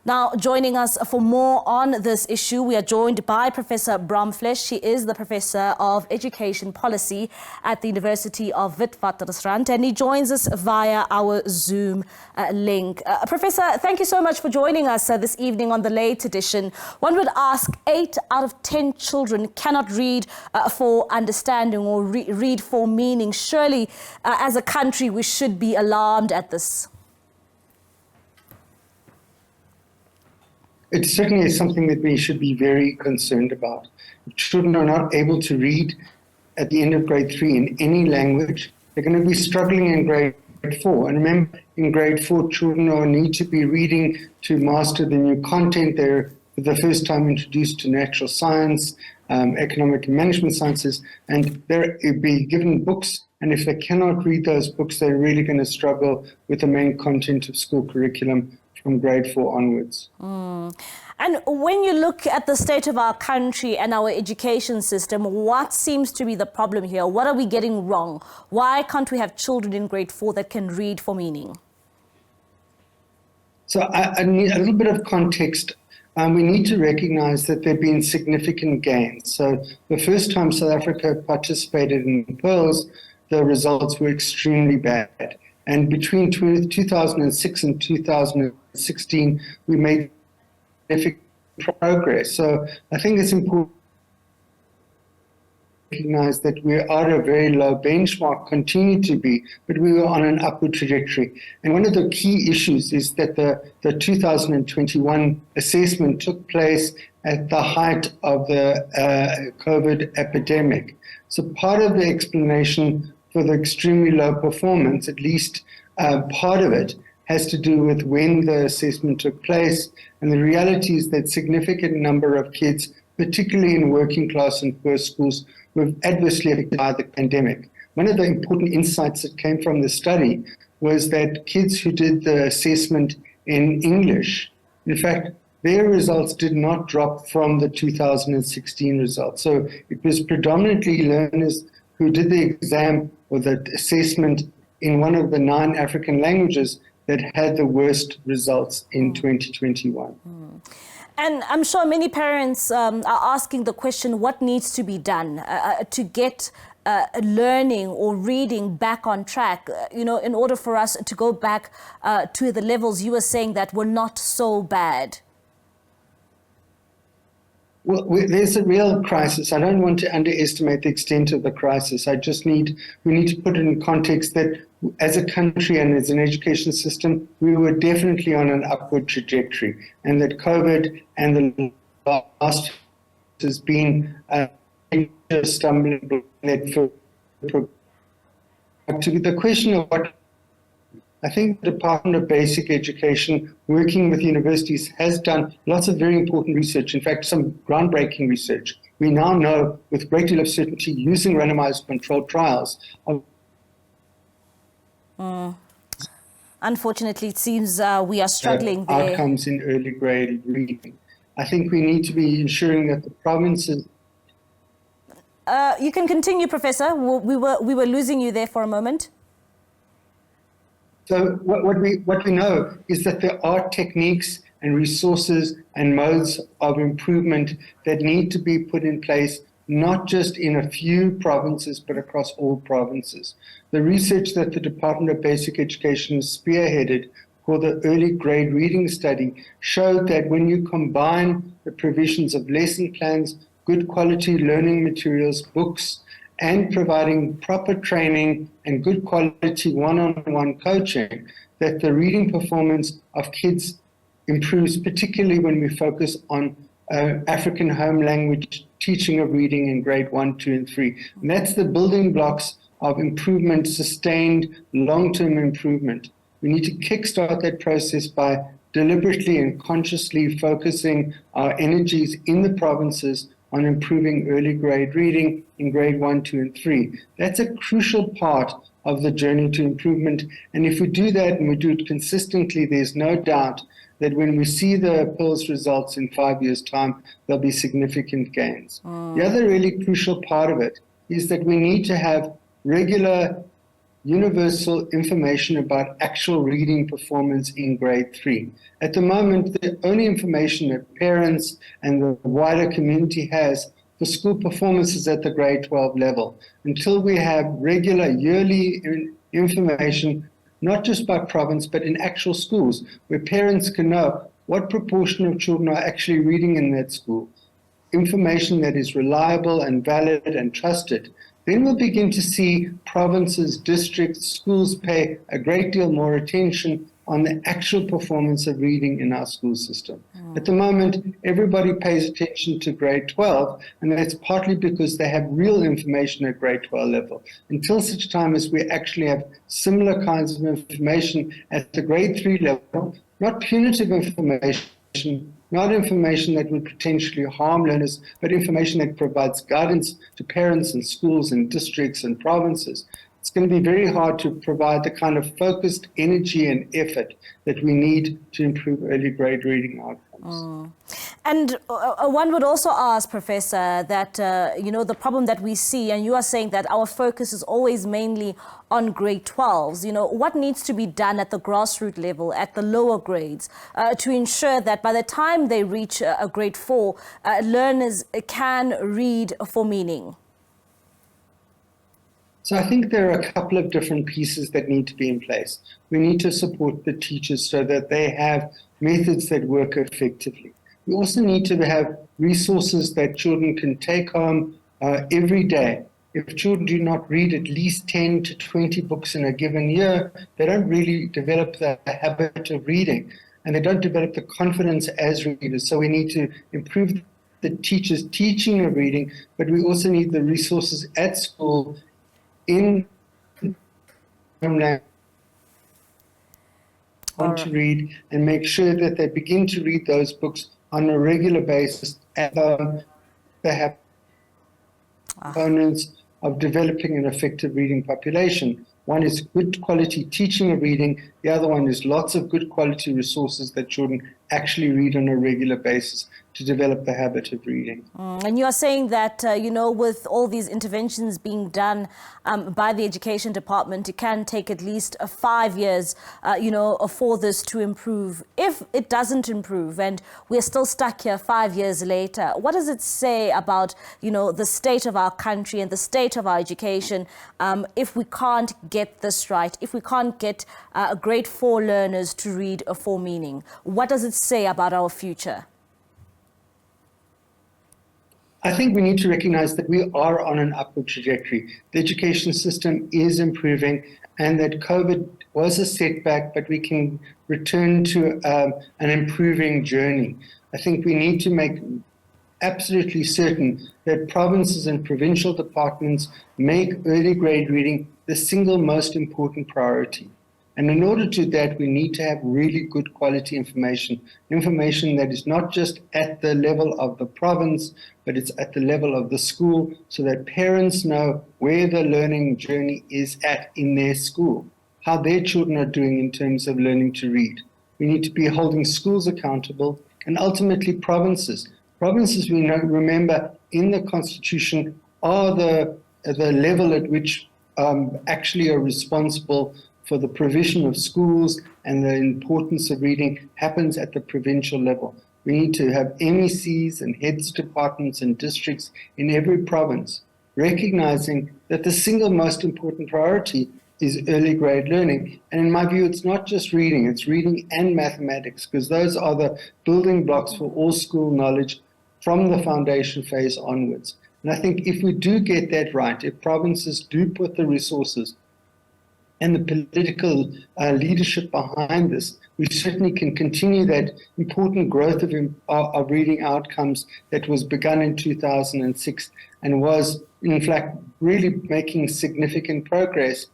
Now, joining us for more on this issue, we are joined by Professor Braam Fleisch. She is the Professor of Education Policy at the University of Witwatersrand, and he joins us via our Zoom link. Professor, thank you so much for joining us this evening on the late edition. One would ask, 8 out of 10 children cannot read for understanding or read for meaning. Surely, as a country, we should be alarmed at this. It certainly is something that we should be very concerned about. If children are not able to read at the end of grade 3 in any language, they're going to be struggling in grade 4. And remember, in grade 4, children will need to be reading to master the new content. They're for the first time introduced to natural science, economic and management sciences, and they'll be given books. And if they cannot read those books, they're really going to struggle with the main content of school curriculum from grade 4 onwards. And when you look at the state of our country and our education system, what seems to be the problem here? What are we getting wrong? Why can't we have children in grade 4 that can read for meaning? So I need a little bit of context. We need to recognize that there have been significant gains. So the first time South Africa participated in PULS, the results were extremely bad. And between 2006 and 2016, we made significant progress. So I think it's important to recognize that we are at a very low benchmark, continue to be, but we were on an upward trajectory. And one of the key issues is that the 2021 assessment took place at the height of the COVID epidemic. So part of the explanation for the extremely low performance, at least part of it, has to do with when the assessment took place. And the reality is that significant number of kids, particularly in working class and poor schools, were adversely affected by the pandemic. One of the important insights that came from the study was that kids who did the assessment in English, in fact, their results did not drop from the 2016 results. So it was predominantly learners who did the exam or the assessment in one of the 9 African languages that had the worst results in 2021. And I'm sure many parents are asking the question, what needs to be done to get learning or reading back on track, in order for us to go back to the levels you were saying that were not so bad? Well, there's a real crisis. I don't want to underestimate the extent of the crisis. We need to put it in context that as a country and as an education system, we were definitely on an upward trajectory, and that COVID and the last has been a stumbling block for the question of what I think the Department of Basic Education, working with universities, has done lots of very important research, in fact, some groundbreaking research. We now know with a great deal of certainty, using randomized controlled trials. Unfortunately, it seems we are struggling there. Outcomes in early grade reading. I think we need to be ensuring that the provinces... You can continue, Professor. We were losing you there for a moment. So what we know is that there are techniques and resources and modes of improvement that need to be put in place, not just in a few provinces, but across all provinces. The research that the Department of Basic Education spearheaded for the early grade reading study showed that when you combine the provisions of lesson plans, good quality learning materials, books, and providing proper training and good quality one-on-one coaching, that the reading performance of kids improves, particularly when we focus on African home language teaching of reading in grade 1, 2, and 3. And that's the building blocks of improvement, sustained long-term improvement. We need to kickstart that process by deliberately and consciously focusing our energies in the provinces on improving early grade reading in grade 1, 2, and 3. That's a crucial part of the journey to improvement. And if we do that and we do it consistently, there's no doubt that when we see the PILS results in 5 years' time, there'll be significant gains. The other really crucial part of it is that we need to have regular universal information about actual reading performance in grade 3. At the moment, the only information that parents and the wider community has for school performance is at the grade 12 level. Until we have regular yearly information, not just by province, but in actual schools, where parents can know what proportion of children are actually reading in that school, information that is reliable and valid and trusted, then we'll begin to see provinces, districts, schools pay a great deal more attention on the actual performance of reading in our school system. At the moment, everybody pays attention to grade 12, and that's partly because they have real information at grade 12 level. Until such time as we actually have similar kinds of information at the grade 3 level, not punitive information, not information that would potentially harm learners, but information that provides guidance to parents and schools and districts and provinces. It's going to be very hard to provide the kind of focused energy and effort that we need to improve early grade reading outcomes. And one would also ask, Professor, that, the problem that we see, and you are saying that our focus is always mainly on grade 12s, what needs to be done at the grassroots level, at the lower grades, to ensure that by the time they reach a grade 4, learners can read for meaning? So I think there are a couple of different pieces that need to be in place. We need to support the teachers so that they have methods that work effectively. We also need to have resources that children can take home every day. If children do not read at least 10 to 20 books in a given year, they don't really develop the habit of reading, and they don't develop the confidence as readers. So we need to improve the teachers' teaching of reading, but we also need the resources at school in homeland want to read and make sure that they begin to read those books on a regular basis at home. They have components of developing an effective reading population. One is good quality teaching of reading. The other one is lots of good quality resources that children actually read on a regular basis to develop the habit of reading. And you are saying that, with all these interventions being done by the education department, it can take at least 5 years, for this to improve. If it doesn't improve and we're still stuck here 5 years later, what does it say about, the state of our country and the state of our education if we can't get this right, if we can't get grade 4 learners to read for meaning? What does it say about our future? I think we need to recognize that we are on an upward trajectory. The education system is improving, and that COVID was a setback, but we can return to an improving journey. I think we need to make absolutely certain that provinces and provincial departments make early grade reading the single most important priority. And in order to do that, we need to have really good quality information that is not just at the level of the province, but it's at the level of the school, so that parents know where the learning journey is at in their school, how their children are doing in terms of learning to read. We need to be holding schools accountable, and ultimately provinces. Provinces, we remember, in the Constitution are the level at which actually are responsible for the provision of schools, and the importance of reading happens at the provincial level. We need to have MECs and heads of departments and districts in every province, recognizing that the single most important priority is early grade learning. And in my view, it's not just reading, it's reading and mathematics, because those are the building blocks for all school knowledge from the foundation phase onwards. And I think if we do get that right, if provinces do put the resources and the political leadership behind this, we certainly can continue that important growth of reading outcomes that was begun in 2006 and was, in fact, really making significant progress.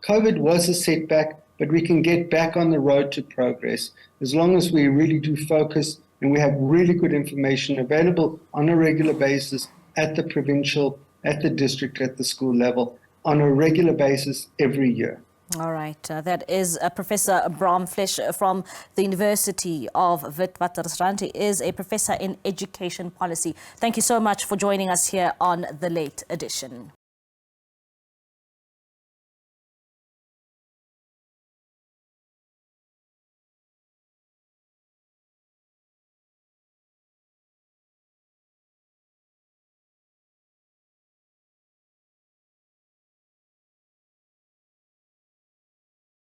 COVID was a setback, but we can get back on the road to progress as long as we really do focus and we have really good information available on a regular basis at the provincial, at the district, at the school level, on a regular basis every year. All right. That is Professor Braam Fleisch from the University of Witwatersrand. He is a professor in education policy. Thank you so much for joining us here on The Late Edition.